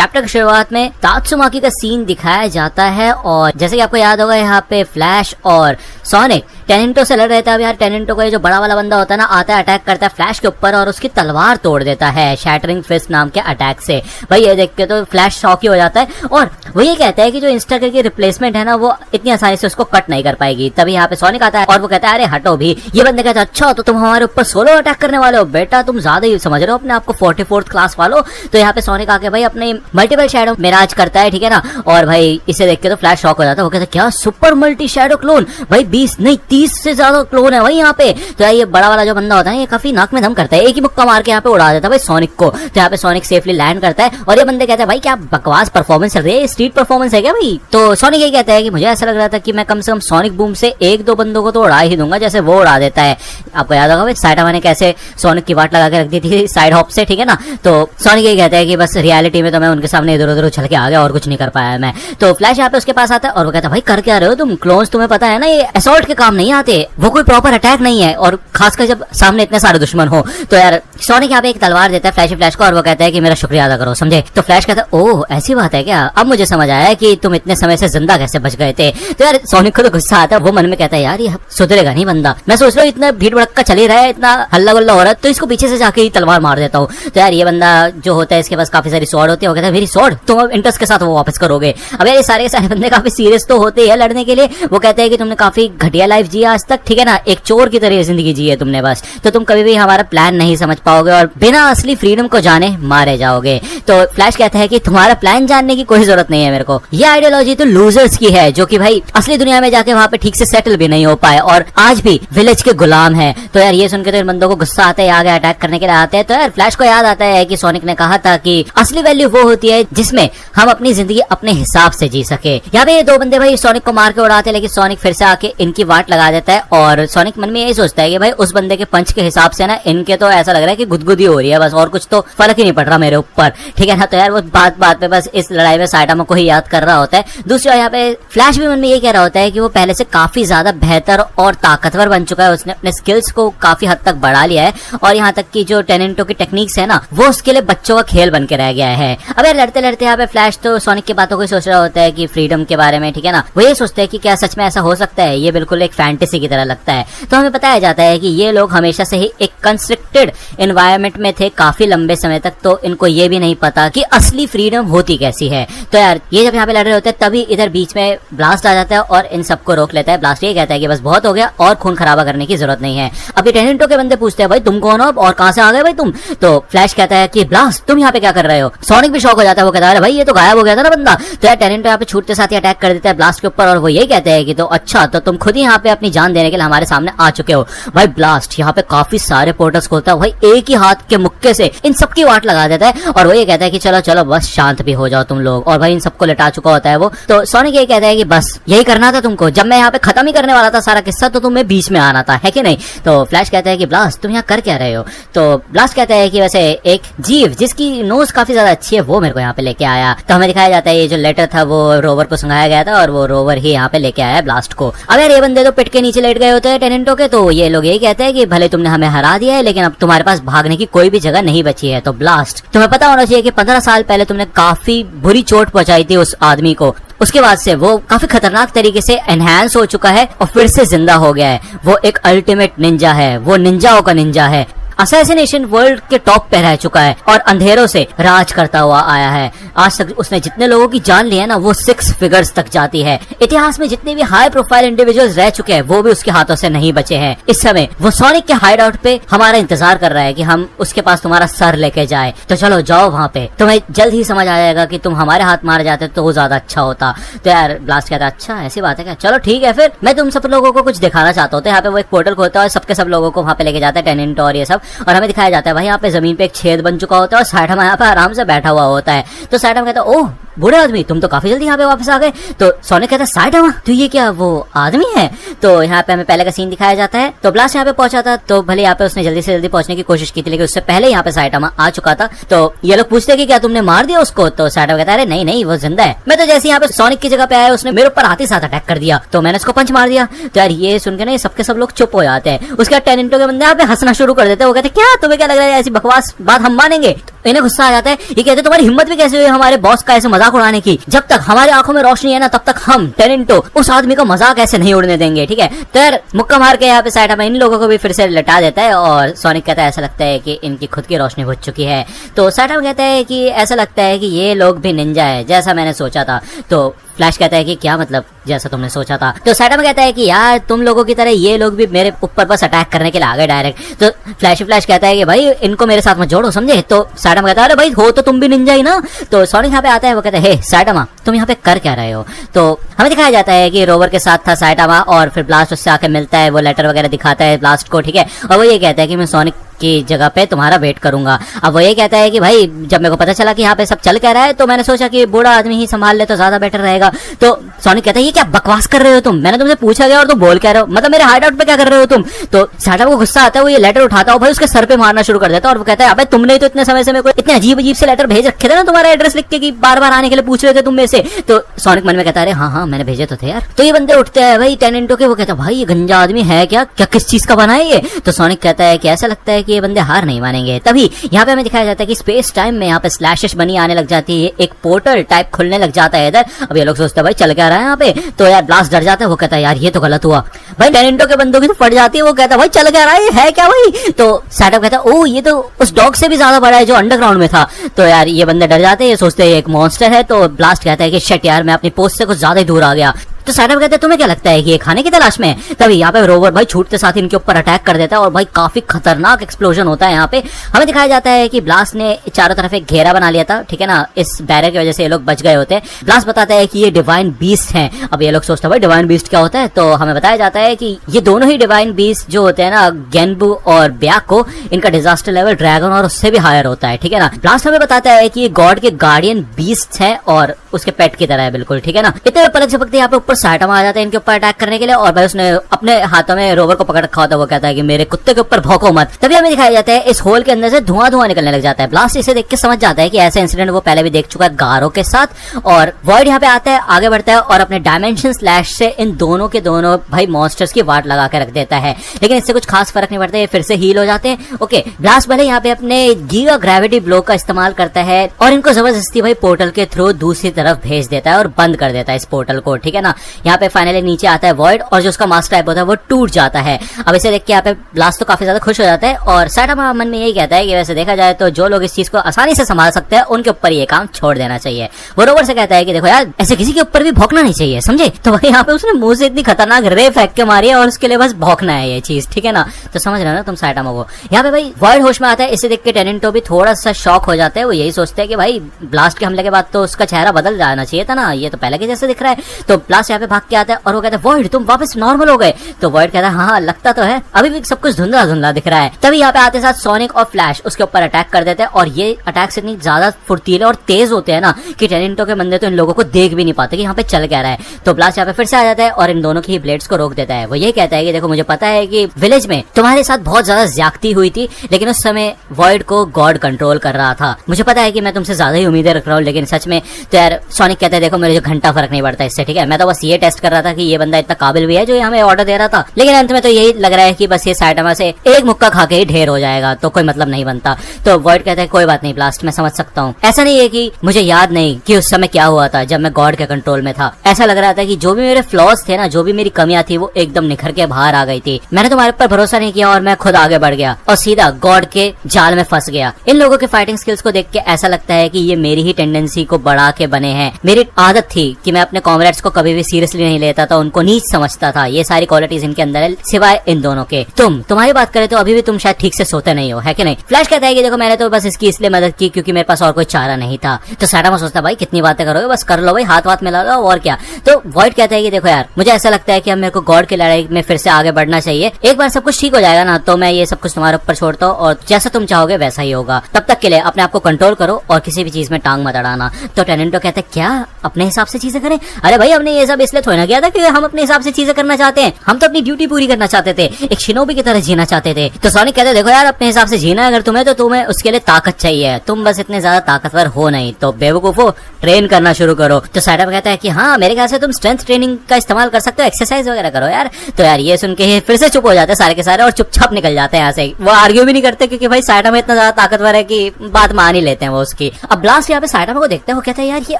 Chapter की शुरुआत में तात्सुमाकी का सीन दिखाया जाता है और जैसे कि आपको याद होगा यहाँ पे फ्लैश और सोनिक टेनेंटो से लड़ रहे थे। अब यार टेनेंटो का ये जो बड़ा वाला बंदा होता है ना, आता है अटैक करता है फ्लैश के ऊपर और उसकी तलवार तोड़ देता है शैटरिंग फिस्ट नाम के अटैक से। भाई ये देख के तो फ्लैश शॉक ही हो जाता है और वो ये कहता है कि जो इंस्टागर की रिप्लेसमेंट है ना वो इतनी आसानी से उसको कट नहीं कर पाएगी। तभी यहाँ पे सोनिक आता है और वो कहता है अरे हटो भी। ये बंदे कहता है अच्छा तो तुम हमारे ऊपर सोलो अटैक करने वाले हो, बेटा तुम ज्यादा ही समझ रहे हो अपने आपको 44th क्लास वालों। तो यहाँ पे सोनिक आके भाई अपने मल्टीपल शैडो मिराज करता है, ठीक है ना। और भाई इसे देख के तो फ्लैश शॉक हो जाता है। वो कहता है क्या सुपर मल्टी शैडो क्लोन, भाई 20 नहीं 30 से ज्यादा क्लोन है भाई यहाँ पे। तो ये बड़ा वाला जो बंदा होता है ये काफी नाक में दम करता है, एक ही मुक्का मार के यहाँ पे उड़ा देता है भाई सोनिक को। तो यहाँ पे सोनिक सेफली लैंड करता है और ये बंदे कहते हैं भाई क्या बकवास परफॉर्मेंस चल रही है, स्ट्रीट परफॉर्मेंस है क्या भाई। तो सोनिक ये कहता है कि मुझे ऐसा लग रहा था कि मैं कम से कम सोनिक बूम से 1-2 बंदों को तो उड़ा ही दूंगा जैसे वो उड़ा देता है। आपको याद होगा भाई साइटामा ने कैसे सोनिक की वाट लगा के रख दी थी साइड हॉप से, ठीक है ना। तो सोनिक ये कहता है कि बस रियलिटी में तो मैं उनके सामने इधर उधर उछल के आ गया और कुछ नहीं कर पाया मैं। तो फ्लैश यहाँ पे उसके पास आता है और वो कहता है भाई कर क्या रहे हो तुम, क्लोन्स तुम्हें पता है ना ये असॉल्ट के काम नहीं आते, वो कोई प्रॉपर अटैक नहीं है और खासकर जब सामने इतने सारे दुश्मन हो। तो यार सोनिक यहाँ पे एक तलवार देता है फ्लैश को और वो कहता है कि मेरा शुक्रिया अदा करो, समझे। तो फ्लैश कहता है ओह ऐसी बात है क्या, अब मुझे समझ आया कि तुम इतने समय से जिंदा कैसे बच गए थे। तो यार सोनिक को तो गुस्सा आता है, वो मन में कहता है यार ये सुधरेगा नहीं बंदा, मैं सोच रहा हूँ इतना भीड़ भड़का चल ही रहा है, इतना हल्ला गुल्ला हो रहा है तो इसको पीछे से जाके ही तलवार मार देता हूँ। तो यार ये बंदा जो होता है इसके पास काफी सारी स्वॉर्ड होती है, वो कहता है मेरी स्वॉर्ड तुम अब इंटरेस्ट के साथ वो वापस करोगे। अब यार ये सारे के सारे बंदे काफी सीरियस तो होते हैं लड़ने के लिए। वो कहते हैं कि तुमने काफी घटिया लाइफ जी आज तक, ठीक है ना, एक चोर की तरह जिंदगी जी है तुमने बस, तो तुम कभी भी हमारा प्लान नहीं समझ पाओगे और बिना असली फ्रीडम को जाने मारे जाओगे। तो फ्लैश कहता है कि तुम्हारा प्लान जानने की कोई जरूरत नहीं है मेरे को, ये आइडियोलॉजी तो लूजर्स की है जो कि भाई असली दुनिया में जाके वहां पे ठीक से सेटल भी नहीं हो पाए और आज भी विलेज के गुलाम है। तो यार ये सुनकर तो इन बंदों को गुस्सा आता है, आगे अटैक करने के लिए आते हैं। तो यार फ्लैश को याद आता है कि सोनिक ने कहा था कि असली वैल्यू वो होती है जिसमें हम अपनी जिंदगी अपने हिसाब से जी सके। यहाँ पे ये 2 बंदे भाई सोनिक को मार के उड़ाते हैं लेकिन सोनिक फिर से आके इनकी वाट लगा देता है और सोनिक मन में यही सोचता है कि भाई उस बंदे के पंच के हिसाब से ना इनके तो ऐसा लग रहा है कि गुदगुदी हो रही है बस, और कुछ तो फर्क ही नहीं पड़ रहा मेरे ऊपर, ठीक है ना। तो यार वो बात पे बस इस लड़ाई में साइटामा को ही याद कर रहा होता है। दूसरी यहाँ पे फ्लैश भी मन में ये कह रहा होता है कि वो पहले से काफी ज्यादा बेहतर और ताकतवर बन चुका है, उसने अपने स्किल्स को काफी हद तक बढ़ा लिया है और यहाँ तक कि जो टेनेंटो की टेक्निक्स है ना वो उसके लिए बच्चों का खेल बन के रह गया है। अब यार लड़ते लड़ते यहाँ पे फ्लैश तो सोनिक की बातों को सोच रहा होता है कि फ्रीडम के बारे में, ठीक है ना। वो ये सोचते हैं कि क्या सच में ऐसा हो सकता है, ये बिल्कुल एक फैंटेसी की तरह लगता है। तो हमें बताया जाता है कि ये लोग हमेशा से ही एक कंस्ट्रिक्टेड एनवायरनमेंट में थे काफी लंबे समय तक, तो इनको ये भी नहीं पता कि असली फ्रीडम होती कैसी है। तो यार ये जब यहाँ पे लड़ रहे होते हैं तभी इधर बीच में ब्लास्ट आ जाता है और इन सबको रोक लेता है। ब्लास्ट ये कहता है कि बस बहुत हो गया और खून खराबा करने की जरूरत नहीं है। अभी टेनेंटो के बंदे पूछते हैं भाई तुम कौन हो और कहां से आ गए भाई तुम। तो फ्लैश कहता है कि ब्लास्ट तुम यहाँ पे क्या कर रहे हो। सोनिक भी शॉक हो जाता है, वो कहता है भाई ये तो गायब हो गया था ना बंदा। तो यार टेनेंटो यहाँ पे छूटते साथ ही अटैक कर देता है ब्लास्ट के ऊपर और वो यही कहते हैं कि तो अच्छा तो तुम खुद ही यहाँ पे अपनी जान देने के लिए हमारे सामने आ चुके हो। भाई ब्लास्ट यहाँ पे काफी सारे पोर्टल्स खोलता है, भाई एक ही हाथ के मुक्के से इन सबकी वाट लगा देता है और वो ये कहता है कि चलो चलो बस शांत भी हो जाओ तुम लोग, और भाई इन सबको लिटा चुका होता है वो। तो सोनिक ये कहता है कि बस यही करना था तुमको, जब मैं यहाँ पे खत्म ही करने वाला था सारा किस्सा तो तुम्हें बीच में आना था, है कि नहीं। तो फ्लैश कहता है कि ब्लास्ट तुम यहाँ कर क्या रहे हो। तो ब्लास्ट कहता है कि वैसे एक जीव जिसकी नोज काफी ज्यादा अच्छी है वो मेरे को यहाँ पे लेके आया। तो हमें दिखाया जाता है ये जो लेटर था वो रोवर को सुनाया गया था और वो रोवर ही यहाँ पे लेके आया ब्लास्ट को। अब यार ये बंदे तो पिट के नीचे लेट गए होते हैं टेनेंटो के, तो ये लोग यही कहते हैं कि भले तुमने हमें हरा दिया है लेकिन अब तुम्हारे पास भागने की कोई भी जगह नहीं बची है। तो ब्लास्ट तुम्हें पता होना चाहिए कि 15 साल पहले तुमने काफी बुरी चोट पहुंचाई थी उस आदमी को, उसके बाद से वो काफी खतरनाक तरीके से एनहांस हो चुका है और फिर से जिंदा हो गया है। वो एक अल्टीमेट निंजा है, वो निंजाओं का निंजा है, असैसिनेशन वर्ल्ड के टॉप पे रह चुका है और अंधेरों से राज करता हुआ आया है। आज तक उसने जितने लोगों की जान ली है ना वो 6 फिगर्स तक जाती है। इतिहास में जितने भी हाई प्रोफाइल इंडिविजुअल्स रह चुके हैं वो भी उसके हाथों से नहीं बचे हैं। इस समय वो सोनिक के हाइड आउट पे हमारा इंतजार कर रहा है कि हम उसके पास तुम्हारा सर लेके जाए। तो चलो जाओ वहाँ पे, तुम्हें जल्द ही समझ आ जाएगा कि तुम हमारे हाथ मार जाते तो वो ज्यादा अच्छा होता। तो यार ब्लास्ट कहता अच्छा ऐसी बात है क्या, चलो ठीक है फिर मैं तुम सब लोगों को कुछ दिखाना चाहता हूँ। तो यहाँ पे वो एक पोर्टल खोलता है और सबके सब लोगों को वहाँ पे लेके जाता है टेनेंटो और ये सब, और हमें दिखाया जाता है भाई यहाँ पे जमीन पे एक छेद बन चुका होता है और साइटामा यहाँ पे आराम से बैठा हुआ होता है। तो साइटामा कहता है ओह बूढ़े आदमी तुम तो काफी जल्दी यहाँ पे वापस आ गए। तो सोनिक कहता है साइटामा तो ये क्या वो आदमी है। तो यहाँ पे हमें पहले का सीन दिखाया जाता है। तो ब्लास्ट यहाँ पे पहुंचा था, तो भले यहाँ पे उसने जल्दी से जल्दी पहुंचने की कोशिश की थी, लेकिन उससे पहले यहाँ पे साइटामा आ चुका था। तो ये लोग पूछते कि क्या तुमने मार दिया उसको। तो साइटामा कहता है नहीं नहीं वो जिंदा है। मैं तो जैसे यहाँ पे सोनिक की जगह पे आया उसने मेरे ऊपर हाथी साथ अटैक कर दिया, तो मैंने उसको पंच मार दिया। तो यार ये सुनकर ना सबके सब लोग चुप हो जाते हैं। उसके बाद टेनेंटो के बंदे यहाँ पे हंसना शुरू कर देते हैं। वो कहते क्या तुम्हें क्या लग रहा है ऐसी बकवास बात हम मानेंगे। इन्हें गुस्सा आ जाता है। ये कहते तुम्हारी हिम्मत भी कैसे हुई हमारे बॉस का ऐसे मजाक उड़ाने की। जब तक हमारी आंखों में रोशनी है ना तब तक हम टेनेंटो उस आदमी का मजाक ऐसे नहीं उड़ने देंगे, ठीक है। तो यार मुक्का मार के यहाँ पे साइटामा इन लोगों को भी फिर से लटा देता है और सोनिक कहता है ऐसा लगता है कि इनकी खुद की रोशनी बुझ चुकी है। तो साइटामा कहता है कि ऐसा लगता है कि ये लोग भी निंजा है जैसा मैंने सोचा था। तो फ्लैश कहता है कि क्या मतलब जैसा तुमने सोचा था। तो साइटामा कहता है कि यार तुम लोगों की तरह ये लोग भी मेरे ऊपर बस अटैक करने के लिए आ गए डायरेक्ट। तो फ्लैश कहता है कि भाई इनको मेरे साथ मत जोड़ो समझे। तो साइटामा कहता है अरे भाई हो तो तुम भी निंजा ही ना। तो सोनिक यहाँ पे आता है। वो कहता है हे साइटामा तुम यहाँ पे कर क्या रहे हो। तो हमें दिखाया जाता है कि रोवर के साथ था साइटामा और फिर ब्लास्ट उससे आके मिलता है, वो लेटर वगैरह दिखाता है ब्लास्ट को, ठीक है। और वो ये कहता है कि मैं सोनिक की जगह पे तुम्हारा वेट करूंगा। अब वो ये कहता है कि भाई जब मेरे को पता चला कि यहाँ पे सब चल क्या रहा है तो मैंने सोचा कि बूढ़ा आदमी ही संभाल ले तो ज्यादा बेटर रहेगा। तो सोनिक कहता है ये क्या बकवास कर रहे हो तुम, मैंने तुमसे पूछा गया और तुम बोल क्या रहे हो, मतलब मेरे हार्ड आउट पे क्या कर रहे हो तुम। तो साइटामा को गुस्सा आता है। वो ये लेटर उठाता है भाई उसके सर पे मारना शुरू कर देता है और वो कहता है अबे तुमने तो इतने समय से मेरे को इतने अजीब से लेटर भेज रखे थे ना तुम्हारा एड्रेस लिख के कि बार बार आने के लिए पूछ रहे थे तुम में से। तो सोनिक मन में कहता है हाँ मैंने भेजे तो थे यार। तो ये बंदे उठते हैं भाई टेनेंटो के। वो कहता है भाई ये गंजा आदमी है क्या किस चीज का बना है ये। तो सोनिक कहता है कि ऐसा लगता है कि ये बंदे हार नहीं मानेंगे। तभी यहाँ पे हमें दिखाया जाता है कि स्पेस टाइम में यहाँ पे स्लैशेस बनी आने लग जाती है, एक पोर्टल टाइप खुलने लग जाता है इधर। अब ये लोग सोचते हैं भाई चल क्या रहा है यहाँ पे। तो यार ब्लास्ट डर जाता है। वो कहता है यार ये तो गलत हुआ। भाई टेनेंटो के बंदों की तो फट जाती है। वो कहता है भाई चल क्या रहा है क्या भाई। तो साइटामा कहता है ओ ये तो उस डॉग से भी ज्यादा बड़ा है जो अंडरग्राउंड में था। तो यार ये बंदे डर जाते हैं, ये सोचते हैं एक मॉन्स्टर है। तो ब्लास्ट कहता है कि शिट यार मैं अपनी पोस्ट से कुछ ज्यादा ही दूर आ गया। तो साइटामा कहते हैं तुम्हें क्या लगता है कि ये खाने की तलाश में है। तभी यहाँ पे रोवर भाई छूटते साथ इनके ऊपर अटैक कर देता है और भाई काफी खतरनाक एक्सप्लोजन होता है। यहाँ पे हमें दिखाया जाता है कि ब्लास्ट ने चारों तरफ एक घेरा बना लिया था, ठीक है ना। इस बैरियर की वजह से ये लोग बच गए होते हैं। ब्लास्ट बताता है कि ये डिवाइन बीस्ट हैं। अब ये लोग सोचते हैं भाई डिवाइन बीस्ट क्या होता है। तो हमें बताया जाता है कि ये दोनों ही डिवाइन बीस्ट जो होते हैं ना गेनबू और ब्याको, इनका डिजास्टर लेवल ड्रैगन और उससे भी हायर होता है, ठीक है ना। ब्लास्ट हमें बताता है कि ये गॉड के गार्डियन बीस्ट है और उसके पेट की तरह है बिल्कुल, ठीक है ना। इतने पलक झपकते यहाँ पे ऊपर साइटामा आ जाता है इनके ऊपर अटैक करने के लिए और भाई उसने अपने हाथों में रोवर को पकड़ रखा होता है। वो कहता है कि मेरे कुत्ते के ऊपर भौंको मत। तभी हमें दिखाया जाता है इस होल के अंदर से धुआं निकलने लग जाता है। ब्लास्ट इसे देख के समझ जाता है कि ऐसा इंसिडेंट वो पहले भी देख चुका है गारो के साथ। और वॉइड यहाँ पे आता है, आगे बढ़ता है और अपने डायमेंशन स्लैश से इन दोनों के दोनों भाई मॉन्स्टर्स की वाट लगा के रख देता है। लेकिन इससे कुछ खास फर्क नहीं पड़ता, ये फिर से हील हो जाते हैं। ओके ब्लास्ट भले यहाँ पे अपने गीगा ग्रेविटी ब्लो का इस्तेमाल करता है और इनको जबरदस्ती भाई पोर्टल के थ्रू दूसरी तरफ भेज देता है और बंद कर देता है इस पोर्टल को, ठीक है ना। यहाँ पे फाइनली नीचे आता है वॉइड और जो उसका मास्टर टाइप होता है वो टूट जाता है। अब इसे देख के यहाँ पे ब्लास्ट तो काफी ज्यादा खुश हो जाता है और साइटामा मन में यही कहता है कि वैसे देखा जाए तो जो लोग इस चीज को आसानी से संभाल सकते हैं उनके ऊपर ये काम छोड़ देना चाहिए। वो रोवर से कहता है कि देखो यार ऐसे किसी के ऊपर भी भौंकना नहीं चाहिए समझे। तो भाई यहाँ पे उसने मुंह से इतनी खतरनाक रे फेंक के मारी है और उसके लिए बस भौंकना है ये चीज, ठीक है ना। तो समझ रहे हो ना तुम साइटामा को। यहाँ पे भाई वॉइड होश में आता है। इसे देख के टेनेंटो भी थोड़ा सा शॉक हो जाता है। वो यही सोचते हैं कि भाई ब्लास्ट के हमले के बाद तो उसका चेहरा बदल जाना चाहिए था ना, ये तो पहले के जैसे दिख रहा है। तो ब्लास्ट यहाँ पे भाग के आता है और वो कहता है वॉइड तुम वापस नॉर्मल हो गए। तो वॉइड कहता है हाँ लगता तो है, अभी भी सब कुछ धुंधला धुंधला दिख रहा है। तभी यहाँ पे आते साथ सोनिक और फ्लैश उसके ऊपर अटैक कर देते हैं और ये अटैक्स इतनी ज्यादा फुर्तीले और तेज होते हैं ना कि टेनेंटो के बंदे तो इन लोगों को देख भी नहीं पाते कि यहाँ पे चल क्या रहा है। तो ब्लास्ट यहाँ पे फिर से आ जाता है और इन दोनों की ब्लेड्स को रोक देता है। वो ये कहता है कि देखो मुझे पता है कि विलेज में तुम्हारे साथ बहुत ज्यादा ज्यादती हुई थी, लेकिन उस समय वॉइड को गॉड कंट्रोल कर रहा था। मुझे पता है कि मैं तुमसे ज्यादा ही उम्मीदें रख रहा हूँ, लेकिन सच में तो यार सोनिक कहता है देखो मेरे जो घंटा फर्क नहीं पड़ता इससे, ठीक है। मैं तो बस ये टेस्ट कर रहा था कि ये बंदा इतना काबिल भी है जो हमें ऑर्डर दे रहा था, लेकिन अंत में तो यही लग रहा है कि बस ये साइटामा से एक मुक्का खा के ही ढेर हो जाएगा, तो कोई मतलब नहीं बनता। तो वॉइड कहता है कोई बात नहीं ब्लास्ट, मैं समझ सकता हूँ। ऐसा नहीं है कि मुझे याद नहीं कि उस समय क्या हुआ था जब मैं गॉड के कंट्रोल में था। ऐसा लग रहा था कि जो भी मेरे फ्लॉज थे ना, जो भी मेरी कमियां थी, वो एकदम निखर के बाहर आ गई थी। मैंने तुम्हारे ऊपर भरोसा नहीं किया और मैं खुद आगे बढ़ गया और सीधा गॉड के जाल में फंस गया। इन लोगों के फाइटिंग स्किल्स को देख के ऐसा लगता है कि ये मेरी ही टेंडेंसी को बढ़ा के बने हैं। मेरी आदत थी कि मैं अपने कॉमरेड्स को कभी भी सीरियसली नहीं लेता था, उनको नीच समझता था। ये सारी क्वालिटीज इनके अंदर है, सिवाय इन दोनों के। तुम्हारी बात करें तो अभी भी तुम शायद ठीक से सोते नहीं हो, है कि नहीं? फ्लैश कहता है कि देखो मैंने तो बस इसकी इसलिए मदद की क्योंकि मेरे पास और कोई चारा नहीं था। तो सैटामा सोचता भाई कितनी बातें करोगे, बस कर लो भाई, हाथ वाथ मिला लो और क्या। तो वॉइड कहता है कि देखो यार, मुझे ऐसा लगता है कि अब मेरे को गॉड की लड़ाई में फिर से आगे बढ़ना चाहिए। एक बार सब कुछ ठीक हो जाएगा ना तो मैं ये सब कुछ तुम्हारे ऊपर छोड़ता हूँ और जैसा तुम चाहोगे वैसा ही होगा। तब तक के लिए अपने आप को कंट्रोल करो और किसी भी चीज में टांग मत अड़ाना। तो टेनेंटो कहता है क्या अपने हिसाब से चीजें करें? अरे भाई हमने ये सब इसलिए थोड़ा ना किया था कि हम अपने हिसाब से चीजें करना चाहते हैं, हम तो अपनी ड्यूटी पूरी करना चाहते थे, एक शिनोबी की तरह जीना चाहते थे। तो सोनिक कहते देखो यार, अपने हिसाब से जीना अगर तुम्हें तो तुम्हें उसके लिए ताकत चाहिए, तुम बस इतने ज्यादा ताकतवर हो नहीं, तो बेवकूफो ट्रेन करना शुरू करो। तो सैटामा कहता है कि हाँ मेरे ख्याल से तुम स्ट्रेंथ ट्रेनिंग का इस्तेमाल कर सकते हो, एक्सरसाइज वगैरह करो यार। तो यार ये सुन के फिर से चुप हो जाते हैं सारे के सारे और चुपचाप निकल जाते हैं यहाँ से। वो आर्ग्यू भी नहीं करते क्योंकि भाई सैटामा इतना ज्यादा ताकतवर है कि बात मान ही लेते हैं वो उसकी। अब ब्लास्ट यहाँ पे सैटामा को देखते हैं, वो कहता है यार ये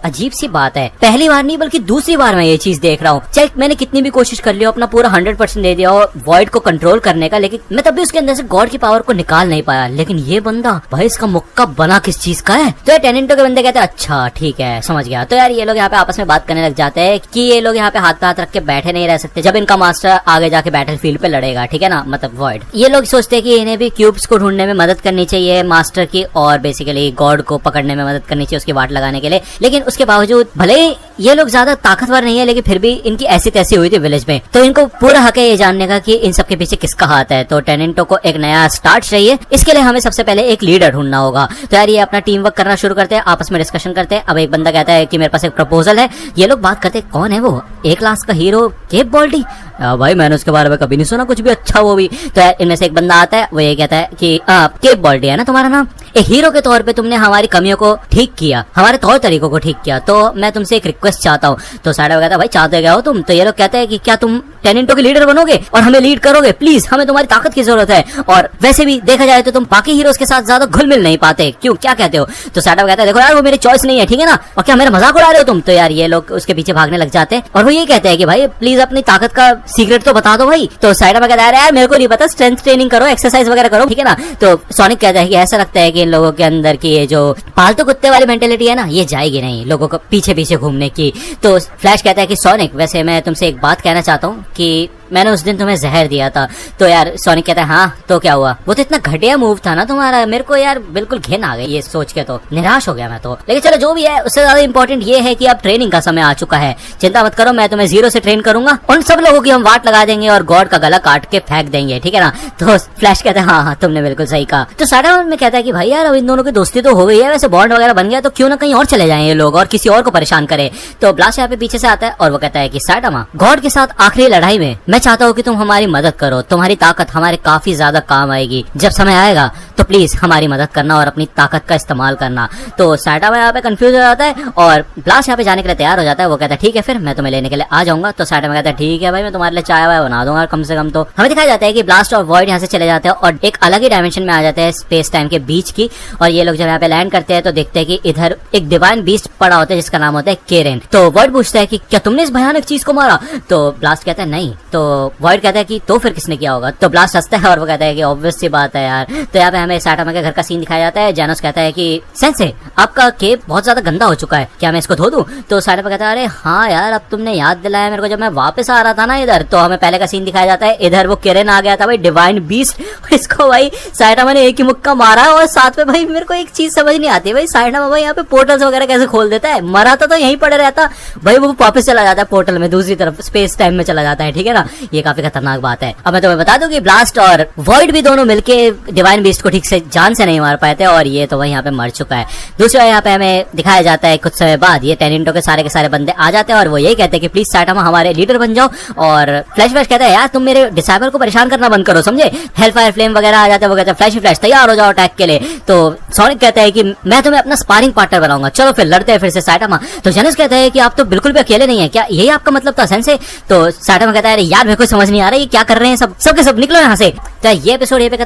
अजीब सी बात है, पहली बार नहीं बल्कि दूसरी बार मैं ये चीज देख रहा हूँ। चल मैंने कितनी भी कोशिश कर लिया, अपना पूरा 100% दे दिया और वॉइड को कंट्रोल करने का, लेकिन मैं तब भी उसके अंदर से गॉड की पावर को निकाल नहीं पाया। लेकिन ये बंदा भाई इसका मुक्का बना किस चीज का है? तो टेनेंटो के बंदे कहते हैं अच्छा ठीक है समझ गया। तो यार ये लोग यहाँ पे आपस में बात करने लग जाते हैं कि ये लोग यहाँ पे हाथ पे हाथ रख के बैठे नहीं रह सकते जब इनका मास्टर आगे जाके बैटलफील्ड पे लड़ेगा, ठीक है ना, मतलब वॉइड। ये लोग सोचते हैं कि इन्हें भी क्यूब्स को ढूंढने में मदद करनी चाहिए मास्टर की और बेसिकली गॉड को पकड़ने में मदद करनी चाहिए उसकी वाट लगाने के लिए। लेकिन उसके बावजूद भले ही ये लोग ज्यादा ताकतवर नहीं है लेकिन फिर भी इनकी ऐसी तैसी हुई थी विलेज में, तो इनको पूरा हक है ये जानने का कि इन सबके पीछे किसका हाथ है। तो टेनेंटो को एक नया स्टार्ट चाहिए, इसके लिए हमें सबसे पहले एक लीडर ढूंढना होगा। तो यार ये अपना टीम वर्क करना शुरू करते हैं, आपस में डिस्कशन करते हैं। अब एक बंदा कहता है कि मेरे पास एक प्रपोजल है। ये लोग बात करते हैं कौन है वो, 1 लाख का हीरो केप बॉल्डी? भाई मैंने उसके बारे में कभी नहीं सुना कुछ भी, अच्छा वो भी। तो यार इनमें से एक बंदा आता है, वो ये कहता है कि केप बॉल्डी है ना तुम्हारा नाम, एक हीरो के तौर पे तुमने हमारी कमियों को ठीक किया, हमारे तौर तरीकों को ठीक किया, तो मैं तुमसे एक रिक्वेस्ट चाहता हूँ। तो सैटामा कहता है भाई चाहते क्या हो तुम? तो ये लोग कहते हैं कि क्या तुम टेनेंटो के लीडर बनोगे और हमें लीड करोगे? प्लीज हमें तुम्हारी ताकत की जरूरत है, और वैसे भी देखा जाए तो तुम बाकी हीरोज के साथ ज्यादा घुल मिल नहीं पाते, क्यों क्या कहते हो? तो सैटामा कहता है देखो यार वो मेरी चॉइस नहीं है, ठीक है ना, और क्या मेरा मजाक उड़ा रहे हो तुम? तो यार ये लोग उसके पीछे भागने लग जाते हैं और वो ये कहते हैं कि भाई प्लीज अपनी ताकत का सीक्रेट तो बता दो भाई। तो सैटामा कहता है यार मेरे को नहीं पता, स्ट्रेंथ ट्रेनिंग करो, एक्सरसाइज वगैरह करो, ठीक है ना। तो सोनिक कहता है कि ऐसा लगता है कि इन लोगों के अंदर की ये जो पालतू कुत्ते वाली मेंटेलिटी है ना, ये जाएगी नहीं लोगों को पीछे पीछे घूमने की। तो फ्लैश कहता है कि सोनिक वैसे मैं तुमसे एक बात कहना चाहता हूँ कि मैंने उस दिन तुम्हें जहर दिया था। तो यार सोनिक कहता है हाँ तो क्या हुआ? वो तो इतना घटिया मूव था ना तुम्हारा, मेरे को यार बिल्कुल घिन आ गई ये सोच के, तो निराश हो गया मैं तो। लेकिन चलो जो भी है, उससे ज्यादा इंपॉर्टेंट ये है कि अब ट्रेनिंग का समय आ चुका है, चिंता मत करो, मैं तुम्हें 0 से ट्रेन करूंगा, उन सब लोगों की हम वाट लगा देंगे और गॉड का गला काट के फेंक देंगे, ठीक है ना। तो फ्लैश कहता है हाँ तुमने बिल्कुल सही कहा। तो सैटामा में कहता है कि भाई यार अब इन दोनों की दोस्ती तो हो गई है, वैसे बॉन्ड वगैरह बन गया, तो क्यों ना कहीं और चले जाएं ये लोग और किसी और को परेशान करे। तो ब्लास्ट यहाँ पे पीछे से आता है और वो कहता है कि सैटामा गॉड के साथ आखिरी लड़ाई में मैं चाहता हूँ कि तुम हमारी मदद करो, तुम्हारी ताकत हमारे काफी ज्यादा काम आएगी, जब समय आएगा तो प्लीज हमारी मदद करना और अपनी ताकत का इस्तेमाल करना। तो सैटामा यहाँ पे कंफ्यूज हो जाता है और ब्लास्ट यहाँ पे जाने के लिए तैयार हो जाता है। वो कहता है ठीक है फिर मैं तुम्हें लेने के लिए आ जाऊंगा। तो सैटामा कहता है ठीक है भाई मैं तुम्हारे लिए चाय वाय बना दूंगा कम से कम। तो हमें दिखाया जाता है कि ब्लास्ट और वॉइड यहाँ से चले जाते हैं और एक अलग ही डायमेंशन में आ जाते हैं, स्पेस टाइम के बीच की। और ये लोग जब यहाँ पे लैंड करते हैं तो देखते हैं कि इधर एक डिवाइन बीस्ट पड़ा होता है जिसका नाम होता है केरेन। तो वॉइड पूछता है कि क्या तुमने इस भयानक चीज को मारा? तो ब्लास्ट कहता है नहीं। तो वॉइड कहता है कि तो फिर किसने किया होगा? तो ब्लास्ट हंसता है और वो कहता है कि ऑब्वियस सी बात है यार। तो यहाँ पे हमें सैटामा के घर का सीन दिखाया जाता है। जेनोस कहता है कि सेंसे आपका केप बहुत ज्यादा गंदा हो चुका है, क्या मैं इसको धो दूं? तो सैटामा कहता है अरे हाँ यार अब तुमने याद दिलाया मेरे को, जब मैं वापस आ रहा था ना इधर तो हमें पहले का सीन दिखाया जाता है। इधर वो केरेन आ गया था भाई डिवाइन बीस्ट, इसको भाई सैटामा ने एक ही मुक्का मारा और साथ में भाई मेरे को एक चीज समझ नहीं आती भाई, सैटामा भाई यहाँ पे पोर्टल्स वगैरह कैसे खोल देता है? मरा था तो यहीं पड़े रहता भाई, वो वापस चला जाता है पोर्टल में, दूसरी तरफ स्पेस टाइम में चला जाता है, ठीक है ना। ये काफी खतरनाक बात है। अब मैं तुम्हें बता दूं कि ब्लास्ट और वॉइड भी दोनों मिलके डिवाइन बीस्ट को ठीक से जान से नहीं मार पाए थे और ये तो वही यहाँ पे मर चुका है। दूसरा यहाँ पे हमें दिखाया जाता है कुछ समय बाद ये टेनेंटो के सारे बंदे आ जाते हैं और वो यही कहते हैं कि प्लीज सैटामा हमारे लीडर बन जाओ। और फ्लैश कहता है यार तुम मेरे डिसाइबल को परेशान करना बंद करो, समझे? हेलफायर फ्लेम वगैरह आ जाते हैं, वो कहते हैं फ्लैश तैयार हो जाओ अटैक के लिए। तो सोनिक कहता है कि मैं तुम्हें अपना स्पारिंग पार्टनर बनाऊंगा, चलो फिर लड़ते हैं फिर से सैटामा। तो जेनस कहता है कि आप तो बिल्कुल भी अकेले नहीं है, क्या यही आपका मतलब था सेंसे? तो सैटामा कहता है यार मेरे को समझ नहीं आ रहा है ये क्या कर रहे हैं, सबके सब निकलो यहाँ से। तो ये एपिसोड ये पे